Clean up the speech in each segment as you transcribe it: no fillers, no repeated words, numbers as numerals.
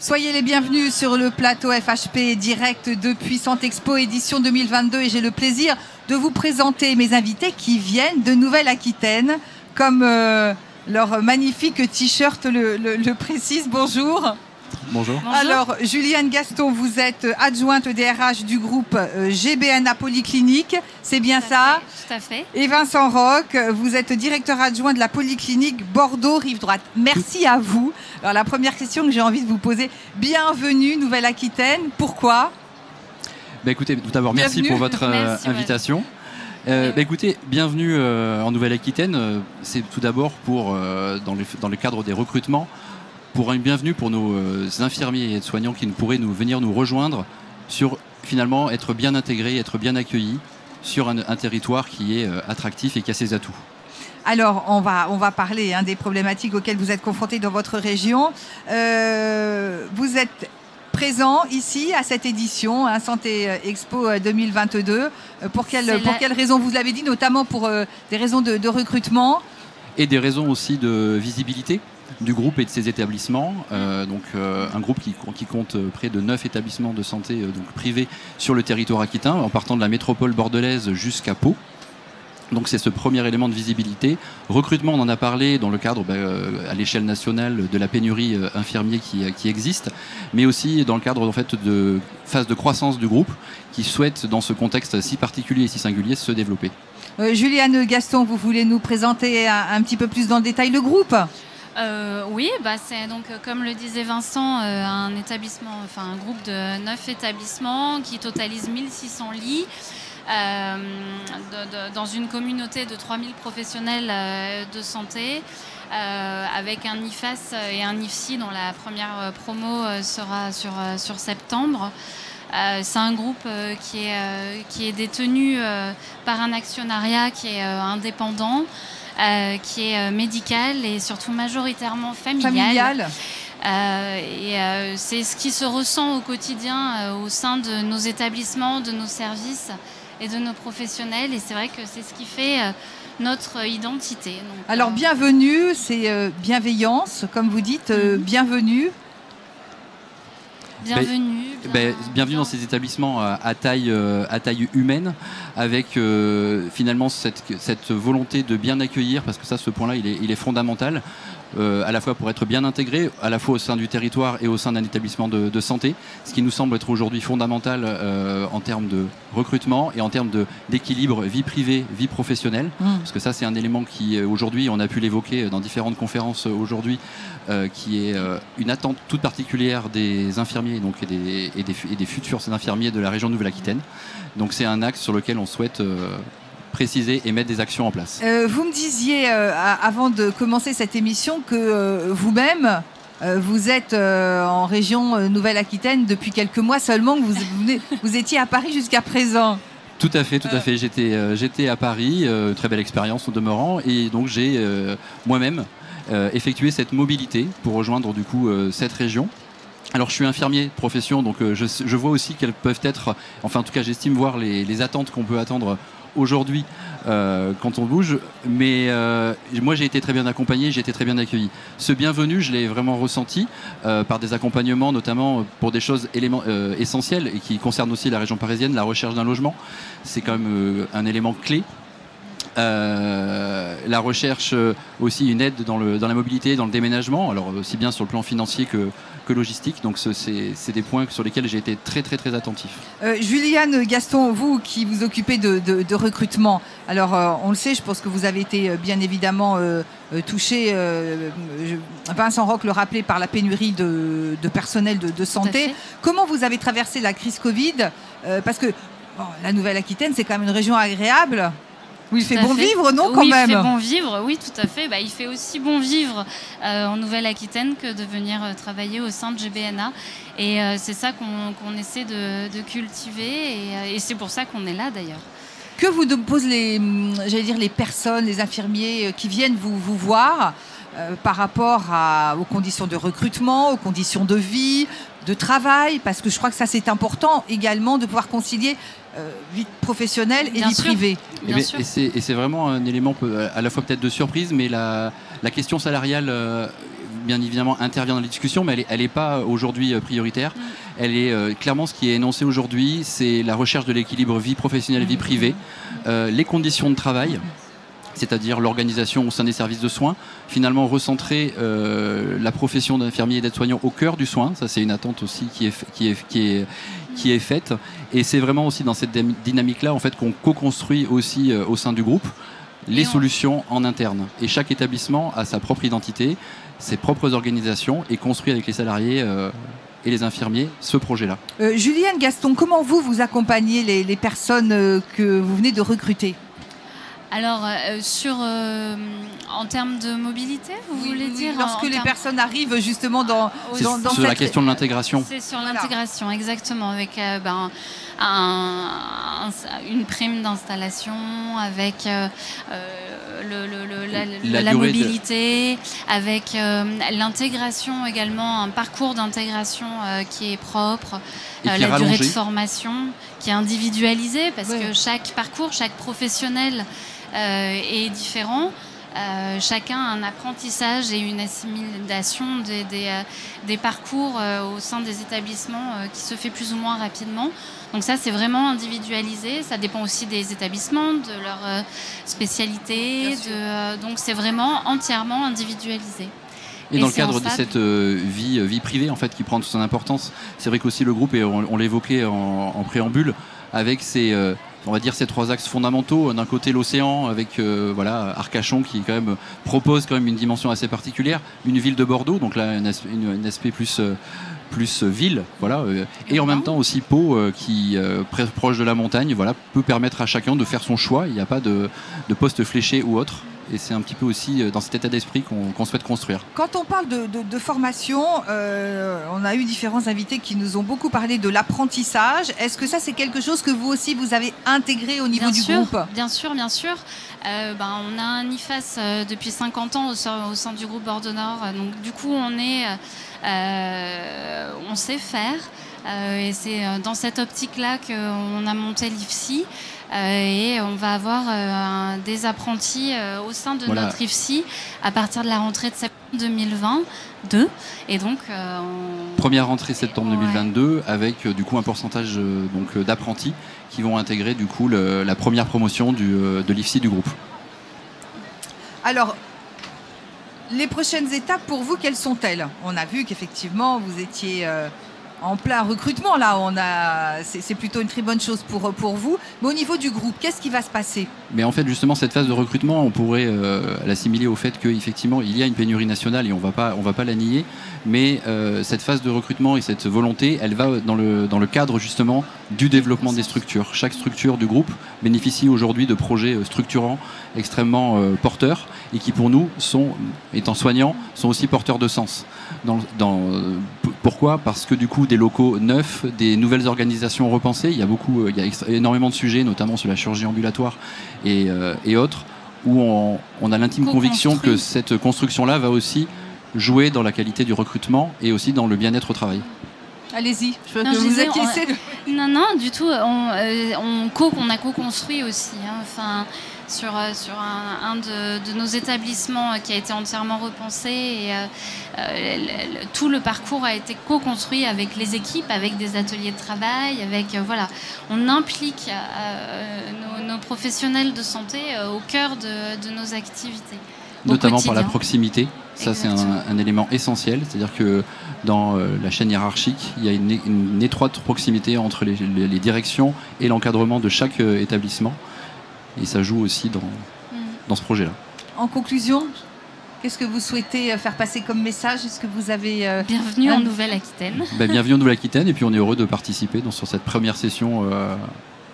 Soyez les bienvenus sur le plateau FHP direct depuis Sant'Expo édition 2022 et j'ai le plaisir de vous présenter mes invités qui viennent de Nouvelle-Aquitaine comme leur magnifique t-shirt le précise. Bonjour. Bonjour. Alors, Juliane Gaston, vous êtes adjointe DRH du groupe GBNA Polyclinique, c'est bien ça? Tout à fait. Et Vincent Roch, vous êtes directeur adjoint de la Polyclinique Bordeaux-Rive-Droite. Merci à vous. Alors, la première question que j'ai envie de vous poser, bienvenue Nouvelle-Aquitaine, pourquoi? Écoutez, tout d'abord, merci pour votre invitation. Écoutez, bienvenue en Nouvelle-Aquitaine. C'est tout d'abord pour, dans le cadre des recrutements, pour une bienvenue pour nos infirmiers et aides-soignants qui pourraient venir nous rejoindre sur finalement être bien intégrés, être bien accueillis sur un territoire qui est attractif et qui a ses atouts. Alors, on va parler des problématiques auxquelles vous êtes confrontés dans votre région. Vous êtes présent ici à cette édition, Sant'Expo 2022. Pour quelles raisons? Vous l'avez dit, notamment pour des raisons de recrutement. Et des raisons aussi de visibilité du groupe et de ses établissements. Un groupe qui compte près de 9 établissements de santé privés sur le territoire aquitain, en partant de la métropole bordelaise jusqu'à Pau. Donc c'est ce premier élément de visibilité. Recrutement, on en a parlé dans le cadre à l'échelle nationale de la pénurie infirmier qui existe, mais aussi dans le cadre de phase de croissance du groupe qui souhaite, dans ce contexte si particulier et si singulier, se développer. Juliane Gaston, vous voulez nous présenter un petit peu plus dans le détail le groupe? Oui, c'est donc, comme le disait Vincent, un groupe de 9 établissements qui totalise 1600 lits dans une communauté de 3000 professionnels de santé avec un IFAS et un IFSI dont la première promo sera sur septembre. C'est un groupe qui est détenu par un actionnariat qui est indépendant, qui est médical et surtout majoritairement familial. C'est ce qui se ressent au quotidien au sein de nos établissements, de nos services et de nos professionnels. Et c'est vrai que c'est ce qui fait notre identité. Donc, alors, bienvenue, c'est bienveillance, comme vous dites, bienvenue. Bienvenue dans ces établissements à taille humaine, avec finalement cette volonté de bien accueillir, parce que ce point-là, il est fondamental, à la fois pour être bien intégré, à la fois au sein du territoire et au sein d'un établissement de santé, ce qui nous semble être aujourd'hui fondamental en termes de recrutement et en termes d'équilibre vie privée, vie professionnelle, parce que ça c'est un élément qui aujourd'hui, on a pu l'évoquer dans différentes conférences aujourd'hui, qui est une attente toute particulière des infirmiers et des futurs infirmiers de la région de Nouvelle-Aquitaine. Donc c'est un axe sur lequel on souhaite préciser et mettre des actions en place. Vous me disiez avant de commencer cette émission que vous-même vous êtes en région Nouvelle-Aquitaine depuis quelques mois seulement, que vous étiez à Paris jusqu'à présent. Tout à fait. J'étais à Paris, très belle expérience au demeurant, et donc j'ai moi-même effectué cette mobilité pour rejoindre du coup cette région. Alors je suis infirmier de profession, donc je vois aussi quelles peuvent être, enfin en tout cas j'estime voir les attentes qu'on peut attendre aujourd'hui quand on bouge, mais moi j'ai été très bien accompagné, j'ai été très bien accueilli. Ce bienvenu, je l'ai vraiment ressenti par des accompagnements, notamment pour des choses essentielles et qui concernent aussi la région parisienne, la recherche d'un logement. C'est quand même un élément clé. La recherche aussi, une aide dans la mobilité, dans le déménagement, alors aussi bien sur le plan financier que logistique. Donc c'est des points sur lesquels j'ai été très très attentif. Juliane Gaston, vous qui vous occupez de recrutement, alors on le sait, je pense que vous avez été bien évidemment touché, Vincent Roch le rappelait, par la pénurie de personnel de santé. Comment vous avez traversé la crise Covid? Parce que la Nouvelle-Aquitaine, c'est quand même une région agréable. Oui, il fait bon vivre, non, quand même? Il fait bon vivre, oui, tout à fait. Il fait aussi bon vivre en Nouvelle-Aquitaine que de venir travailler au sein de GBNA. Et c'est ça qu'on essaie de cultiver. Et c'est pour ça qu'on est là, d'ailleurs. Que vous posent les personnes, les infirmiers qui viennent vous voir par rapport aux conditions de recrutement, aux conditions de vie, de travail? Parce que je crois que ça, c'est important également de pouvoir concilier vie professionnelle et vie privée. Et c'est vraiment un élément à la fois peut-être de surprise, mais la question salariale bien évidemment intervient dans les discussions, mais elle n'est pas aujourd'hui prioritaire. Elle est clairement ce qui est énoncé aujourd'hui, c'est la recherche de l'équilibre vie professionnelle, vie privée, les conditions de travail, c'est-à-dire l'organisation au sein des services de soins, finalement recentrer la profession d'infirmier et d'aide-soignant au cœur du soin. Ça, c'est une attente aussi qui est faite. Et c'est vraiment aussi dans cette dynamique-là en fait, qu'on co-construit aussi au sein du groupe les solutions en interne. Et chaque établissement a sa propre identité, ses propres organisations et construit avec les salariés et les infirmiers ce projet-là. Julienne Gaston, comment vous accompagnez les personnes que vous venez de recruter ? Alors, en termes de mobilité, vous voulez dire lorsque les personnes arrivent justement dans sur la question de l'intégration. C'est sur l'intégration, exactement, avec une prime d'installation, avec la mobilité, avec l'intégration également, un parcours d'intégration qui est propre, la durée de formation qui est individualisée, parce que chaque parcours, chaque professionnel est différent. Chacun a un apprentissage et une assimilation des parcours au sein des établissements qui se fait plus ou moins rapidement. Donc ça, c'est vraiment individualisé. Ça dépend aussi des établissements, de leur spécialité. Donc c'est vraiment entièrement individualisé. Et dans le cadre de cette vie privée en fait, qui prend toute son importance, c'est vrai qu'aussi le groupe, et on l'évoquait en préambule, avec on va dire ces trois axes fondamentaux. D'un côté l'océan avec Arcachon qui quand même propose quand même une dimension assez particulière, une ville de Bordeaux, donc là un aspect plus ville, voilà, et en même temps aussi Pau qui proche de la montagne, voilà, peut permettre à chacun de faire son choix. Il n'y a pas de poste fléché ou autre. Et c'est un petit peu aussi dans cet état d'esprit qu'on souhaite construire. Quand on parle de formation, on a eu différents invités qui nous ont beaucoup parlé de l'apprentissage. Est-ce que ça, c'est quelque chose que vous aussi, vous avez intégré au niveau du groupe ? Bien sûr, bien sûr. On a un IFAS depuis 50 ans au sein du groupe Bordeaux Nord. Donc, du coup, on sait faire. Et c'est dans cette optique-là qu'on a monté l'IFSI. Et on va avoir des apprentis au sein de notre IFSI à partir de la rentrée de septembre 2022. Et donc, première rentrée septembre 2022 avec du coup un pourcentage d'apprentis qui vont intégrer du coup la première promotion de l'IFSI du groupe. Alors, les prochaines étapes pour vous, quelles sont-elles ? On a vu qu'effectivement, vous étiez en plein recrutement, là, c'est plutôt une très bonne chose pour vous. Mais au niveau du groupe, qu'est-ce qui va se passer ? Mais en fait, justement, cette phase de recrutement, on pourrait l'assimiler au fait qu'effectivement, il y a une pénurie nationale et on va pas la nier. Mais cette phase de recrutement et cette volonté, elle va dans le cadre justement du développement des structures. Chaque structure du groupe bénéficie aujourd'hui de projets structurants extrêmement porteurs et qui pour nous, étant soignants, sont aussi porteurs de sens. Pourquoi ? Parce que du coup, des locaux neufs, des nouvelles organisations repensées, il y a énormément de sujets, notamment sur la chirurgie ambulatoire et autres, où on a l'intime conviction que cette construction-là va aussi jouer dans la qualité du recrutement et aussi dans le bien-être au travail. Allez-y, je veux que vous acquiescez. Non, du tout. On a co-construit aussi. Sur un de nos établissements qui a été entièrement repensé. Et tout le parcours a été co-construit avec les équipes, avec des ateliers de travail, on implique nos professionnels de santé au cœur de nos activités. Notamment par la proximité. Ça, c'est un élément essentiel. C'est-à-dire que dans la chaîne hiérarchique, il y a une étroite proximité entre les directions et l'encadrement de chaque établissement. Et ça joue aussi dans ce projet-là. En conclusion, qu'est-ce que vous souhaitez faire passer comme message ? Est-ce que vous avez... Bienvenue en Nouvelle-Aquitaine. Bienvenue en Nouvelle-Aquitaine. Et puis on est heureux de participer sur cette première session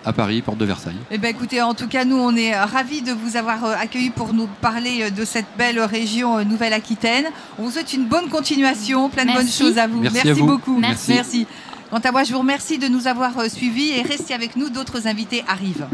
à Paris, porte de Versailles. Écoutez, en tout cas, nous, on est ravis de vous avoir accueillis pour nous parler de cette belle région Nouvelle-Aquitaine. On vous souhaite une bonne continuation, plein de bonnes choses à vous. Merci à vous. Beaucoup. Merci. Quant à moi, je vous remercie de nous avoir suivis et restez avec nous, d'autres invités arrivent.